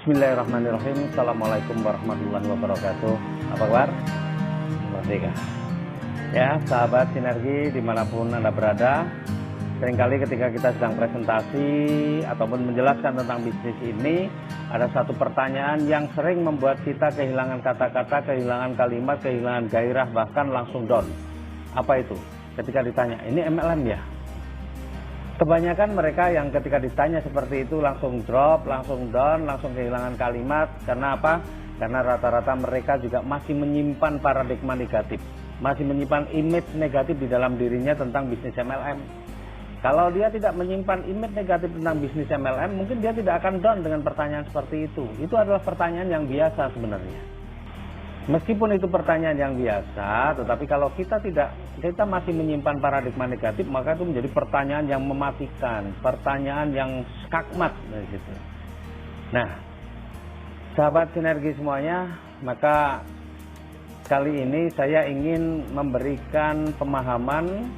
Bismillahirrahmanirrahim. Assalamualaikum warahmatullahi wabarakatuh. Apa kabar? Merdeka. Ya, sahabat sinergi dimanapun Anda berada, seringkali ketika kita sedang presentasi ataupun menjelaskan tentang bisnis ini, ada satu pertanyaan yang sering membuat kita kehilangan kata-kata, kehilangan kalimat, kehilangan gairah, bahkan langsung down. Apa itu? Ketika ditanya, ini MLM ya? Kebanyakan mereka yang ketika ditanya seperti itu langsung drop, langsung down, langsung kehilangan kalimat. Karena apa? Karena rata-rata mereka juga masih menyimpan paradigma negatif, masih menyimpan image negatif di dalam dirinya tentang bisnis MLM. Kalau dia tidak menyimpan image negatif tentang bisnis MLM, mungkin dia tidak akan down dengan pertanyaan seperti itu. Itu adalah pertanyaan yang biasa sebenarnya. Meskipun itu pertanyaan yang biasa, tetapi kalau kita masih menyimpan paradigma negatif, maka itu menjadi pertanyaan yang mematikan, pertanyaan yang skakmat dari situ. Nah, sahabat sinergi semuanya, maka kali ini saya ingin memberikan pemahaman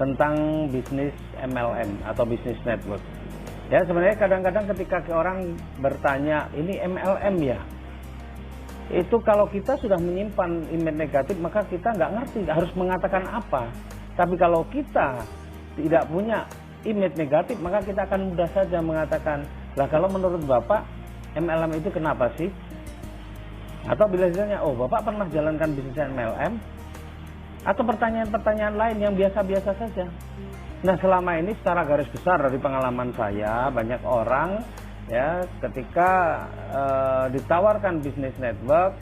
tentang bisnis MLM atau bisnis network. Ya, sebenarnya kadang-kadang ketika orang bertanya, ini MLM ya? Itu kalau kita sudah menyimpan image negatif, maka kita nggak ngerti harus mengatakan apa. Tapi kalau kita tidak punya image negatif, maka kita akan mudah saja mengatakan, lah kalau menurut Bapak MLM itu kenapa sih? Atau bila ditanya, oh Bapak pernah jalankan bisnis MLM? Atau pertanyaan-pertanyaan lain yang biasa-biasa saja. Nah, selama ini secara garis besar dari pengalaman saya, banyak orang ya ketika ditawarkan bisnis network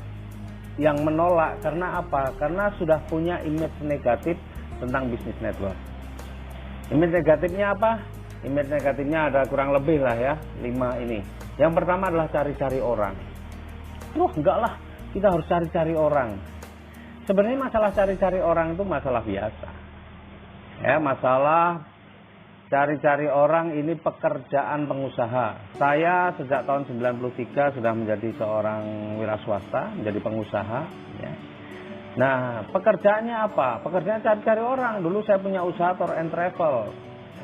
yang menolak. Karena apa? Karena sudah punya image negatif tentang bisnis network. Image negatifnya apa? Image negatifnya ada kurang lebih lah ya, 5 ini. Yang pertama adalah cari-cari orang. Enggak lah, kita harus cari-cari orang. Sebenarnya masalah cari-cari orang itu masalah biasa ya, masalah cari-cari orang ini pekerjaan pengusaha. Saya sejak tahun 93 sudah menjadi seorang wira swasta, menjadi pengusaha. Ya. Nah, pekerjaannya apa? Pekerjaan cari-cari orang. Dulu saya punya usaha tour and travel,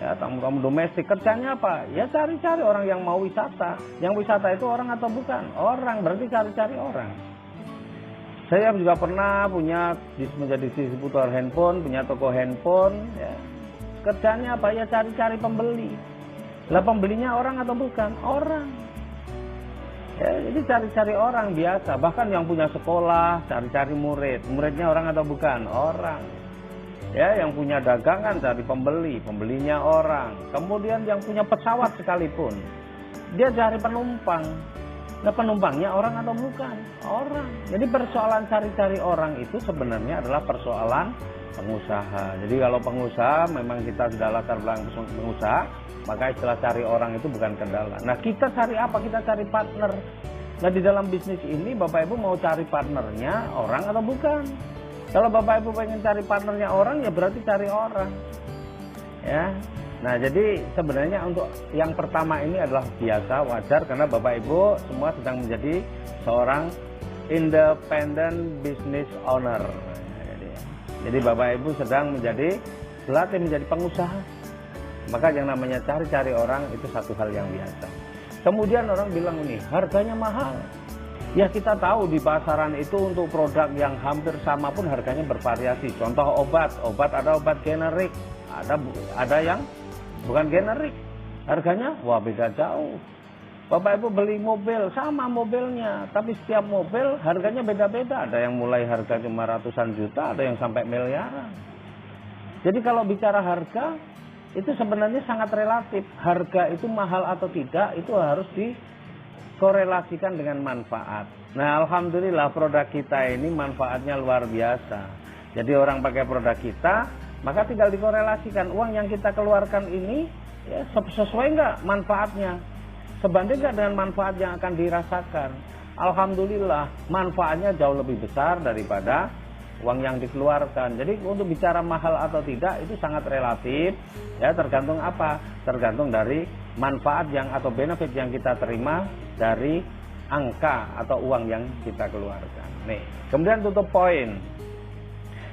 ya, tamu-tamu domestik. Kerjanya apa? Ya cari-cari orang yang mau wisata. Yang wisata itu orang atau bukan? Orang, berarti cari-cari orang. Saya juga pernah menjadi distributor handphone, punya toko handphone. Ya. Kerjanya apa? Ya cari-cari pembeli. Lah pembelinya orang atau bukan? Orang. Ya, jadi cari-cari orang biasa. Bahkan yang punya sekolah, cari-cari murid. Muridnya orang atau bukan? Orang. Ya, yang punya dagangan cari pembeli. Pembelinya orang. Kemudian yang punya pesawat sekalipun, dia cari penumpang. Nah, penumpangnya orang atau bukan? Orang. Jadi persoalan cari-cari orang itu sebenarnya adalah persoalan pengusaha. Jadi kalau pengusaha memang kita sudah latar belakang pengusaha, maka istilah cari orang itu bukan kendala. Nah, kita cari apa? Kita cari partner. Nah, di dalam bisnis ini Bapak Ibu mau cari partnernya orang atau bukan? Kalau Bapak Ibu pengen cari partnernya orang, ya berarti cari orang. Ya. Nah, jadi sebenarnya untuk yang pertama ini adalah biasa, wajar, karena Bapak Ibu semua sedang menjadi seorang independent business owner. Jadi Bapak Ibu sedang berlatih menjadi pengusaha. Maka yang namanya cari-cari orang itu satu hal yang biasa. Kemudian orang bilang ini, harganya mahal. Ya kita tahu di pasaran itu untuk produk yang hampir sama pun harganya bervariasi. Contoh obat ada obat generik, ada yang bukan generik. Harganya wah beda jauh. Bapak Ibu beli mobil, sama mobilnya, tapi setiap mobil harganya beda-beda. Ada yang mulai harga cuma ratusan juta, ada yang sampai miliaran. Jadi kalau bicara harga, itu sebenarnya sangat relatif. Harga itu mahal atau tidak, itu harus dikorelasikan dengan manfaat. Nah, alhamdulillah produk kita ini manfaatnya luar biasa. Jadi orang pakai produk kita, maka tinggal dikorelasikan. Uang yang kita keluarkan ini, ya, sesuai nggak manfaatnya? Sebanding nggak dengan manfaat yang akan dirasakan? Alhamdulillah manfaatnya jauh lebih besar daripada uang yang dikeluarkan. Jadi untuk bicara mahal atau tidak itu sangat relatif, ya tergantung apa? Tergantung dari manfaat yang atau benefit yang kita terima dari angka atau uang yang kita keluarkan. Nih, kemudian tutup poin.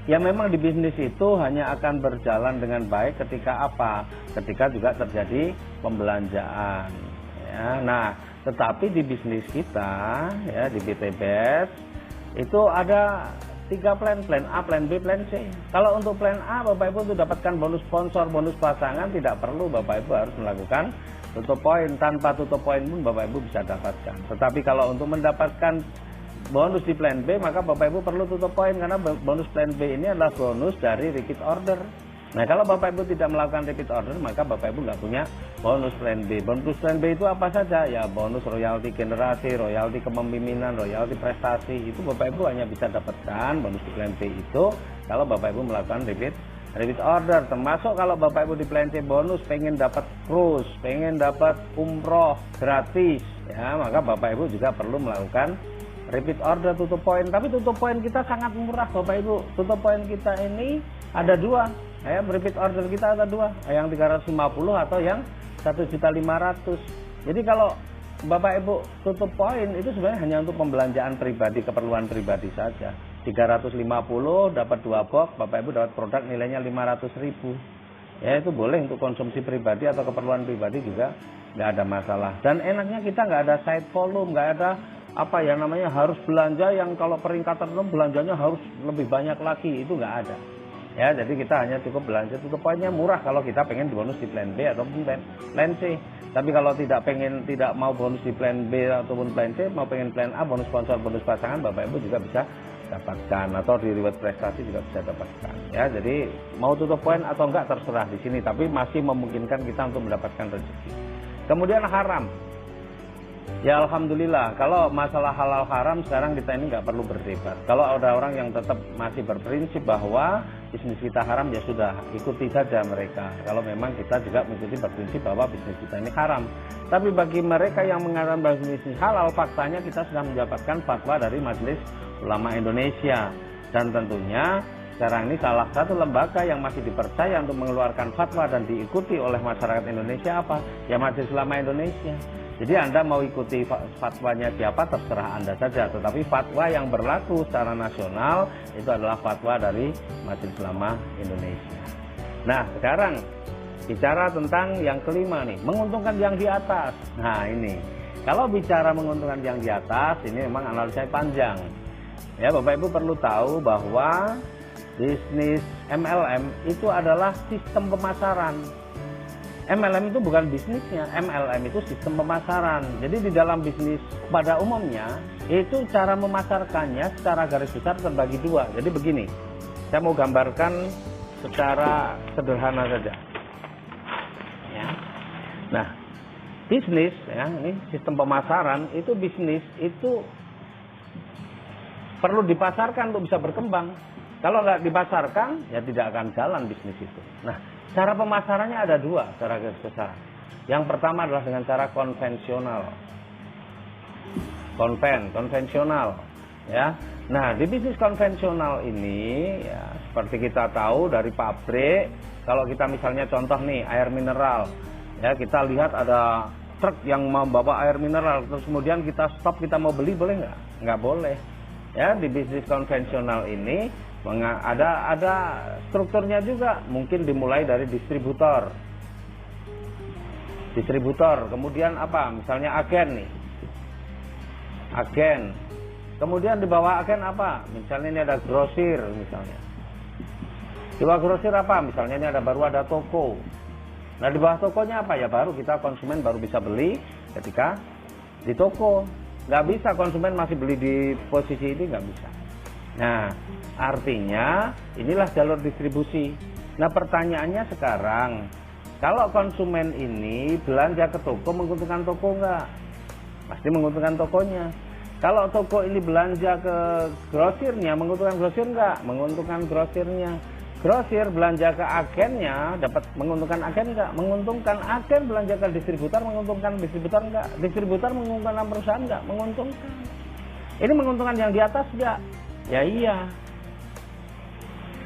Ya memang di bisnis itu hanya akan berjalan dengan baik ketika apa? Ketika juga terjadi pembelanjaan. Ya, nah Tetapi di bisnis kita, ya di BTBS, itu ada 3 plan A, plan B, plan C. Kalau untuk plan A, Bapak Ibu untuk dapatkan bonus sponsor, bonus pasangan, tidak perlu Bapak Ibu harus melakukan tutup poin. Tanpa tutup poin pun Bapak Ibu bisa dapatkan. Tetapi kalau untuk mendapatkan bonus di plan B, maka Bapak Ibu perlu tutup poin, karena bonus plan B ini adalah bonus dari repeat order. Nah, kalau Bapak Ibu tidak melakukan repeat order, maka Bapak Ibu nggak punya bonus plan B. Bonus plan B itu apa saja? Ya, bonus royalti generasi, royalti kepemimpinan, royalti prestasi. Itu Bapak Ibu hanya bisa dapatkan bonus di plan B itu kalau Bapak Ibu melakukan repeat order. Termasuk kalau Bapak Ibu di plan C bonus pengen dapat cruise, pengen dapat umroh gratis, ya, maka Bapak Ibu juga perlu melakukan repeat order tutup poin. Tapi tutup poin kita sangat murah Bapak Ibu. Tutup poin kita ini ada 2. Ya, repeat order kita ada 2, yang 350 atau yang 1.500.000. Jadi kalau Bapak Ibu tutup poin itu sebenarnya hanya untuk pembelanjaan pribadi, keperluan pribadi saja. 350 dapat 2 box, Bapak Ibu dapat produk nilainya 500.000. Ya, itu boleh untuk konsumsi pribadi atau keperluan pribadi juga nggak ada masalah. Dan enaknya kita nggak ada side volume, nggak ada apa ya namanya harus belanja yang kalau peringkat tertentu belanjanya harus lebih banyak lagi, itu nggak ada. Ya, jadi kita hanya cukup belanja tutup poinnya murah kalau kita pengen bonus di plan B ataupun plan C. Tapi kalau tidak mau bonus di plan B ataupun plan C, mau pengen plan A, bonus sponsor, bonus pasangan, Bapak Ibu juga bisa dapatkan, atau di reward prestasi juga bisa dapatkan. Ya, jadi mau tutup poin atau enggak terserah di sini, tapi masih memungkinkan kita untuk mendapatkan rezeki. Kemudian haram. Ya, alhamdulillah, kalau masalah halal haram sekarang kita ini nggak perlu berdebat. Kalau ada orang yang tetap masih berprinsip bahwa bisnis kita haram, ya sudah, ikuti saja mereka. Kalau memang kita juga mengikuti berprinsip bahwa bisnis kita ini haram. Tapi bagi mereka yang mengatakan bahwa bisnis halal, faktanya kita sudah mendapatkan fatwa dari Majelis Ulama Indonesia. Dan tentunya sekarang ini salah satu lembaga yang masih dipercaya untuk mengeluarkan fatwa dan diikuti oleh masyarakat Indonesia apa? Ya, Majelis Ulama Indonesia. Jadi Anda mau ikuti fatwanya siapa terserah Anda saja, tetapi fatwa yang berlaku secara nasional itu adalah fatwa dari Majelis Ulama Indonesia. Nah, sekarang bicara tentang yang kelima nih, menguntungkan yang di atas. Nah, ini kalau bicara menguntungkan yang di atas, ini memang analisanya panjang. Ya, Bapak Ibu perlu tahu bahwa bisnis MLM itu adalah sistem pemasaran. MLM itu bukan bisnisnya, MLM itu sistem pemasaran. Jadi di dalam bisnis pada umumnya, itu cara memasarkannya secara garis besar terbagi 2. Jadi begini, saya mau gambarkan secara sederhana saja. Ya. Nah, bisnis, ya, ini sistem pemasaran, itu bisnis itu perlu dipasarkan untuk bisa berkembang. Kalau nggak dipasarkan, ya tidak akan jalan bisnis itu. Nah, cara pemasarannya ada 2 secara garis besar. Yang pertama adalah dengan cara konvensional. Konvensional, ya. Nah, di bisnis konvensional ini, ya, seperti kita tahu dari pabrik, kalau kita misalnya contoh nih air mineral, ya, kita lihat ada truk yang membawa air mineral, terus kemudian kita stop, kita mau beli, boleh nggak? Nggak boleh. Ya, di bisnis konvensional ini ada strukturnya juga, mungkin dimulai dari distributor, kemudian apa, misalnya agen nih, kemudian di bawah agen apa, misalnya ini ada grosir, misalnya di bawah grosir apa, misalnya ini baru ada toko. Nah, di bawah tokonya apa, ya baru kita konsumen baru bisa beli ketika di toko. Nggak bisa konsumen masih beli di posisi ini, nggak bisa. Nah, artinya inilah jalur distribusi. Nah, pertanyaannya sekarang, kalau konsumen ini belanja ke toko, menguntungkan toko nggak? Pasti menguntungkan tokonya. Kalau toko ini belanja ke grosirnya, menguntungkan grosir nggak? Menguntungkan grosirnya. Grosir belanja ke agennya, dapat menguntungkan agen nggak? Menguntungkan. Agen belanja ke distributor, menguntungkan distributor nggak? Distributor menguntungkan perusahaan nggak? Menguntungkan. Ini menguntungkan yang di atas nggak? Ya iya.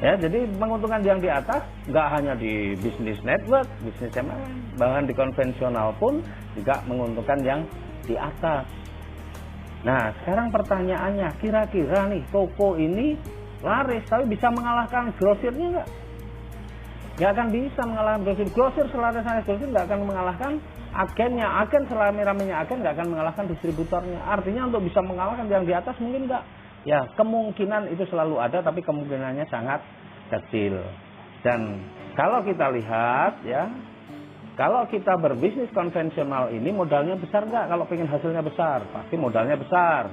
Ya, jadi menguntungkan yang di atas nggak hanya di bisnis network, bisnis MLM, bahkan di konvensional pun juga menguntungkan yang di atas. Nah, sekarang pertanyaannya, kira-kira nih toko ini laris tapi bisa mengalahkan grosirnya nggak? Nggak akan bisa mengalahkan grosir. Grosir selaras grosir nggak akan mengalahkan agennya, agen serame-ramenya agen nggak akan mengalahkan distributornya. Artinya untuk bisa mengalahkan yang di atas mungkin nggak. Ya kemungkinan itu selalu ada, tapi kemungkinannya sangat kecil. Dan kalau kita lihat ya, kalau kita berbisnis konvensional ini modalnya besar nggak? Kalau pengen hasilnya besar, pasti modalnya besar.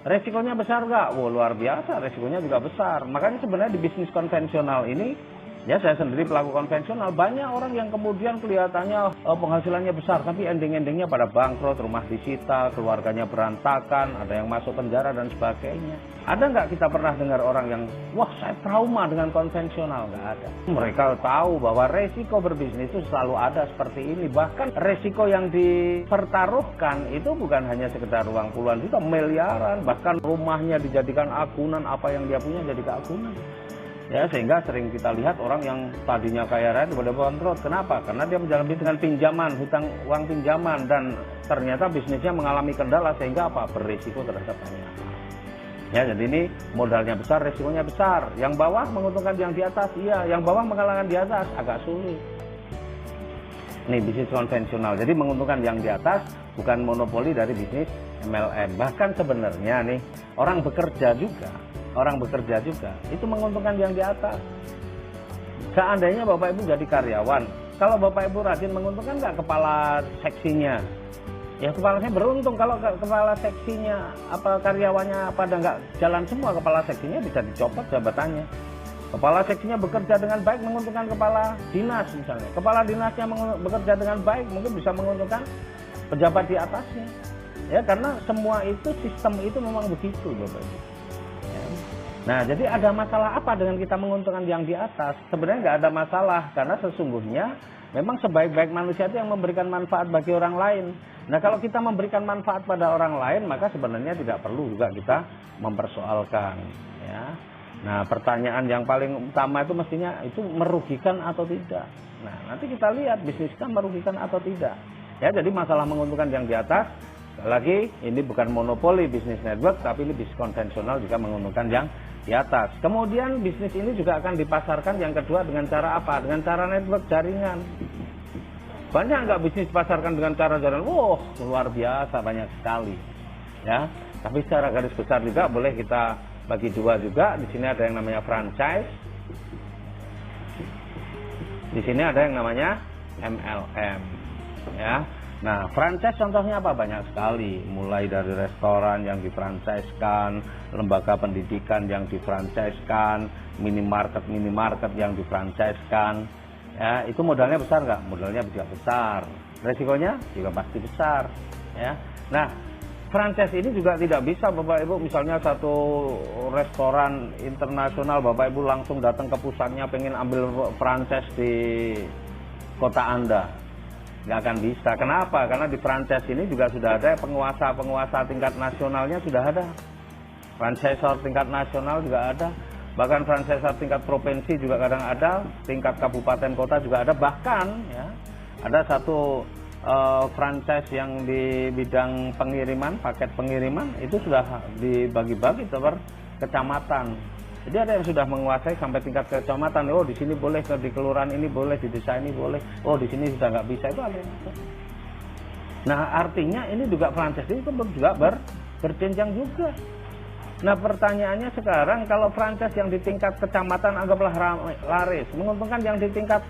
Resikonya besar nggak? Wah luar biasa, resikonya juga besar. Makanya sebenarnya di bisnis konvensional ini, ya saya sendiri pelaku konvensional, banyak orang yang kemudian kelihatannya penghasilannya besar, tapi ending-endingnya pada bangkrut, rumah disita, keluarganya berantakan, ada yang masuk penjara dan sebagainya. Ada nggak kita pernah dengar orang yang, wah saya trauma dengan konvensional? Nggak ada. Mereka tahu bahwa resiko berbisnis itu selalu ada seperti ini. Bahkan resiko yang dipertaruhkan itu bukan hanya sekedar uang puluhan juta, miliaran. Bahkan rumahnya dijadikan agunan, apa yang dia punya jadi keagunan. Ya, sehingga sering kita lihat orang yang tadinya kaya raya tiba-tiba bangkrut. Kenapa? Karena dia menjalani dengan pinjaman, hutang uang pinjaman, dan ternyata bisnisnya mengalami kendala sehingga apa? Berisiko terhadap banyak. Ya, jadi ini modalnya besar, risikonya besar. Yang bawah menguntungkan yang di atas, iya. Yang bawah mengalahkan di atas, agak sulit. Ini bisnis konvensional. Jadi menguntungkan yang di atas bukan monopoli dari bisnis MLM. Bahkan sebenarnya nih orang bekerja juga itu menguntungkan yang di atas. Seandainya Bapak Ibu jadi karyawan, kalau Bapak Ibu rajin, menguntungkan nggak kepala seksinya? Ya kepalanya beruntung. Kalau kepala seksinya apa karyawannya pada nggak jalan semua, kepala seksinya bisa dicopot jabatannya. Kepala seksinya bekerja dengan baik, menguntungkan kepala dinas misalnya. Kepala dinasnya bekerja dengan baik, mungkin bisa menguntungkan pejabat di atasnya. Ya karena semua itu, sistem itu memang begitu Bapak Ibu. Ya. Nah jadi ada masalah apa dengan kita menguntungkan yang di atas? Sebenarnya nggak ada masalah, karena sesungguhnya memang sebaik-baik manusia itu yang memberikan manfaat bagi orang lain. Nah kalau kita memberikan manfaat pada orang lain, maka sebenarnya tidak perlu juga kita mempersoalkan. Ya. Nah pertanyaan yang paling utama itu mestinya itu merugikan atau tidak. Nah nanti kita lihat bisnis kita merugikan atau tidak. Ya jadi masalah menguntungkan yang di atas, lagi ini bukan monopoli bisnis network, tapi ini bisnis konvensional juga menguntungkan yang di atas. Kemudian bisnis ini juga akan dipasarkan yang kedua dengan cara apa? Dengan cara network jaringan. Banyak nggak bisnis dipasarkan dengan cara jaringan? Wah luar biasa, banyak sekali. Ya, tapi secara garis besar juga boleh kita bagi dua juga. Di sini ada yang namanya franchise. Di sini ada yang namanya MLM. Ya. Nah, franchise contohnya apa? Banyak sekali. Mulai dari restoran yang difranchise-kan, lembaga pendidikan yang difranchise-kan, minimarket yang difranchise-kan. Ya, itu modalnya besar nggak? Modalnya juga besar. Resikonya juga pasti besar. Ya. Nah, franchise ini juga tidak bisa Bapak Ibu, misalnya satu restoran internasional Bapak Ibu langsung datang ke pusatnya pengen ambil franchise di kota Anda. Nggak akan bisa. Kenapa? Karena di franchise ini juga sudah ada penguasa tingkat nasionalnya, sudah ada. Franchisor tingkat nasional juga ada. Bahkan franchisor tingkat provinsi juga kadang ada, tingkat kabupaten kota juga ada. Bahkan ya, ada satu franchise yang di bidang pengiriman, paket pengiriman, itu sudah dibagi-bagi per kecamatan. Jadi ada yang sudah menguasai sampai tingkat kecamatan. Oh di sini boleh, di kelurahan ini boleh, di desa ini boleh. Oh di sini sudah nggak bisa, itu ada yang ada. Nah artinya ini juga franchise ini juga berjenjang juga. Nah pertanyaannya sekarang, kalau franchise yang di tingkat kecamatan anggaplah laris, menguntungkan yang di tingkat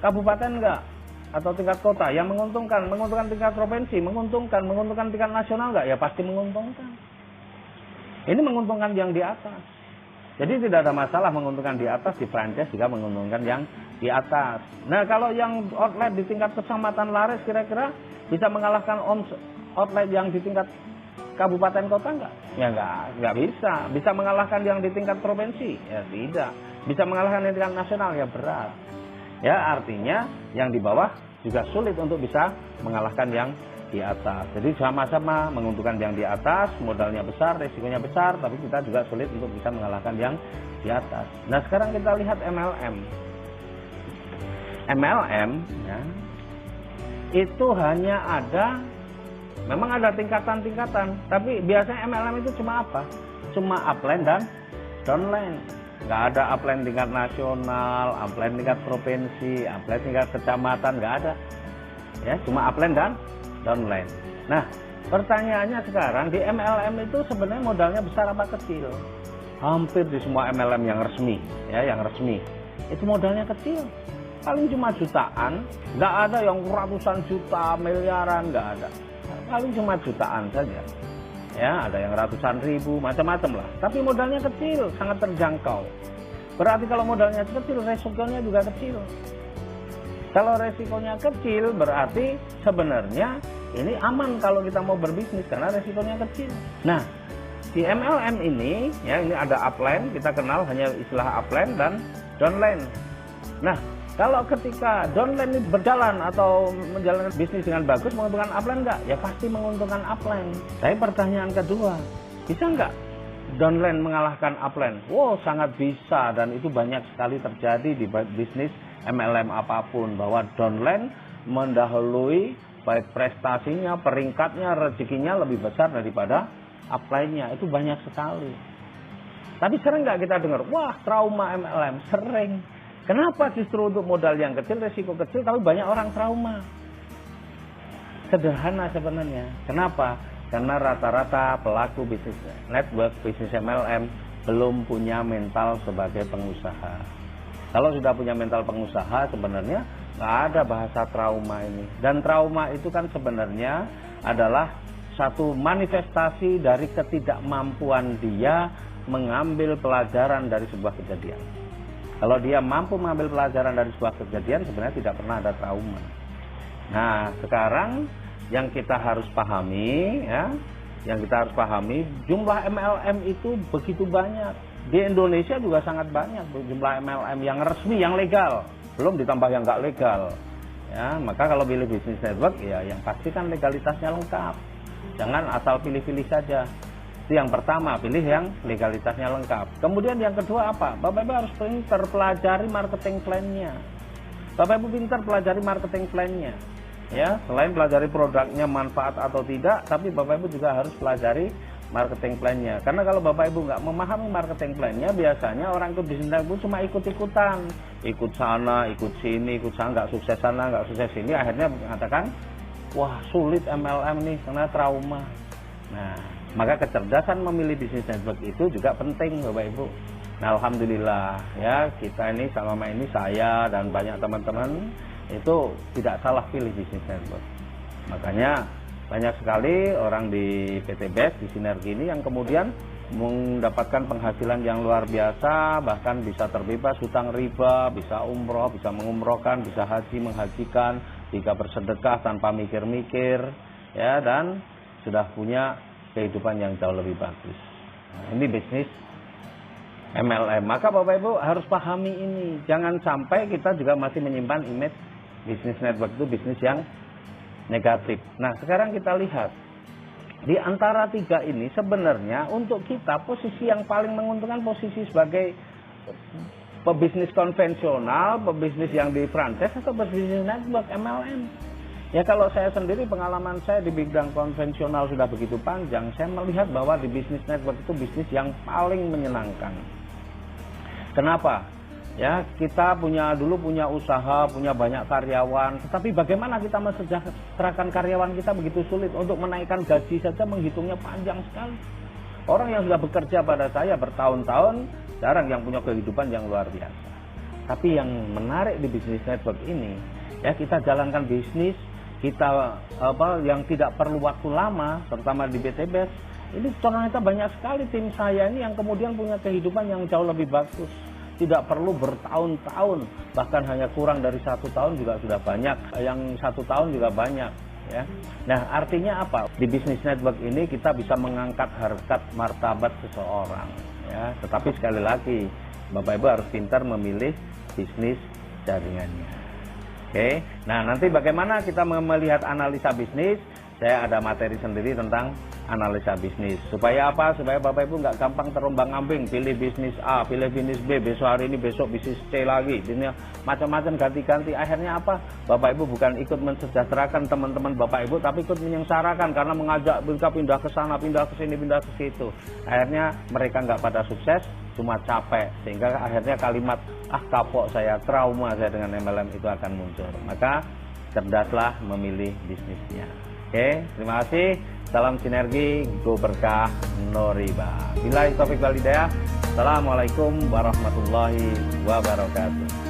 kabupaten enggak? Atau tingkat kota? Yang menguntungkan tingkat provinsi, menguntungkan tingkat nasional enggak? Ya pasti menguntungkan. Ini menguntungkan yang di atas. Jadi tidak ada masalah menguntungkan di atas, di franchise juga menguntungkan yang di atas. Nah kalau yang outlet di tingkat kecamatan laris kira-kira bisa mengalahkan outlet yang di tingkat kabupaten kota enggak? Ya enggak bisa. Bisa mengalahkan yang di tingkat provinsi? Ya tidak. Bisa mengalahkan yang di tingkat nasional? Ya berat. Ya artinya yang di bawah juga sulit untuk bisa mengalahkan yang di atas. Jadi sama-sama menguntungkan yang di atas, modalnya besar, resikonya besar, tapi kita juga sulit untuk bisa mengalahkan yang di atas. Nah sekarang kita lihat MLM. MLM ya, itu hanya ada, memang ada tingkatan-tingkatan, tapi biasanya MLM itu cuma apa? Cuma upline dan downline. Nggak ada upline tingkat nasional, upline tingkat provinsi, upline tingkat kecamatan, nggak ada. ya, cuma upline dan downline. Nah, pertanyaannya sekarang di MLM itu sebenarnya modalnya besar apa kecil? Hampir di semua MLM yang resmi, ya, yang resmi itu modalnya kecil, paling cuma jutaan, nggak ada yang ratusan juta, miliaran, nggak ada, paling cuma jutaan saja. Ya, ada yang ratusan ribu, macam-macam lah. Tapi modalnya kecil, sangat terjangkau. Berarti kalau modalnya kecil, resikonya juga kecil. Kalau resikonya kecil, berarti sebenarnya ini aman kalau kita mau berbisnis karena resikonya kecil. Nah, di MLM ini, ya, ini ada upline, kita kenal hanya istilah upline dan downline. Nah, kalau ketika downline ini berjalan atau menjalankan bisnis dengan bagus, menguntungkan upline enggak? Ya pasti menguntungkan upline. Tapi pertanyaan kedua, bisa enggak downline mengalahkan upline? Wow, sangat bisa, dan itu banyak sekali terjadi di bisnis MLM apapun, bahwa downline mendahului baik prestasinya, peringkatnya, rezekinya lebih besar daripada upline-nya. Itu banyak sekali. Tapi sering nggak kita dengar, wah trauma MLM? Sering. Kenapa justru untuk modal yang kecil, resiko kecil, tapi banyak orang trauma? Sederhana sebenarnya. Kenapa? Karena rata-rata pelaku bisnis network, bisnis MLM belum punya mental sebagai pengusaha. Kalau sudah punya mental pengusaha, sebenarnya nggak ada bahasa trauma ini. Dan trauma itu kan sebenarnya adalah satu manifestasi dari ketidakmampuan dia mengambil pelajaran dari sebuah kejadian. Kalau dia mampu mengambil pelajaran dari sebuah kejadian, sebenarnya tidak pernah ada trauma. Nah, sekarang yang kita harus pahami, ya, yang kita harus pahami, jumlah MLM itu begitu banyak. Di Indonesia juga sangat banyak jumlah MLM yang resmi, yang legal, belum ditambah yang nggak legal. Ya, maka kalau pilih bisnis network, ya yang pasti kan legalitasnya lengkap. Jangan asal pilih-pilih saja. Itu yang pertama, pilih yang legalitasnya lengkap. Kemudian yang kedua apa? Bapak Ibu harus pintar pelajari marketing plan-nya. Bapak Ibu pintar pelajari marketing plan-nya. Ya, selain pelajari produknya manfaat atau tidak, tapi Bapak Ibu juga harus pelajari marketing plan-nya. Karena kalau Bapak Ibu nggak memahami marketing plan-nya, biasanya orang itu bisnis network cuma ikut-ikutan, ikut sana, ikut sini, ikut sana, nggak sukses sana, nggak sukses sini, akhirnya mengatakan, wah sulit MLM nih karena trauma. Nah, maka kecerdasan memilih bisnis network itu juga penting, Bapak Ibu. Nah, alhamdulillah ya, kita ini selama ini, saya dan banyak teman-teman itu tidak salah pilih bisnis network. Makanya banyak sekali orang di PT BEST, di Sinergi ini yang kemudian mendapatkan penghasilan yang luar biasa, bahkan bisa terbebas hutang riba, bisa umroh, bisa mengumrohkan, bisa haji, menghajikan, bisa bersedekah tanpa mikir-mikir, ya, dan sudah punya kehidupan yang jauh lebih bagus. Nah, ini bisnis MLM. Maka Bapak Ibu harus pahami ini. Jangan sampai kita juga masih menyimpan image bisnis network itu bisnis yang negatif. Nah, sekarang kita lihat di antara tiga ini sebenarnya untuk kita posisi yang paling menguntungkan posisi sebagai pebisnis konvensional, pebisnis yang di franchise, atau pebisnis network MLM. Ya, kalau saya sendiri, pengalaman saya di bidang konvensional sudah begitu panjang, saya melihat bahwa di bisnis network itu bisnis yang paling menyenangkan. Kenapa? Ya, kita dulu punya usaha, punya banyak karyawan, tetapi bagaimana kita mensejahterakan karyawan kita begitu sulit. Untuk menaikkan gaji saja menghitungnya panjang sekali. Orang yang sudah bekerja pada saya bertahun-tahun, jarang yang punya kehidupan yang luar biasa. Tapi yang menarik di bisnis network ini, ya, kita jalankan bisnis kita yang tidak perlu waktu lama, terutama di PT BEST. Ini ternyata banyak sekali tim saya ini yang kemudian punya kehidupan yang jauh lebih bagus. Tidak perlu bertahun-tahun, bahkan hanya kurang dari 1 tahun juga sudah banyak, yang 1 tahun juga banyak, ya. Nah, artinya apa? Di bisnis network ini kita bisa mengangkat harkat martabat seseorang, ya. Tetapi sekali lagi, Bapak Ibu harus pintar memilih bisnis jaringannya. Oke. Nah, nanti bagaimana kita melihat analisa bisnis? Saya ada materi sendiri tentang analisa bisnis. Supaya apa? Supaya Bapak Ibu nggak gampang terombang-ambing, pilih bisnis A, pilih bisnis B, besok hari ini, besok bisnis C lagi. Ini macam-macam ganti-ganti. Akhirnya apa? Bapak Ibu bukan ikut mensejahterakan teman-teman Bapak Ibu, tapi ikut menyengsarakan karena mengajak mereka pindah ke sana, pindah ke sini, pindah ke situ. Akhirnya mereka nggak pada sukses, cuma capek. Sehingga akhirnya kalimat, ah kapok saya, trauma saya dengan MLM itu akan muncul. Maka cerdaslah memilih bisnisnya. Oke, terima kasih. Salam sinergi, go berkah, no riba. Billahi taufiq wal hidayah. Assalamualaikum warahmatullahi wabarakatuh.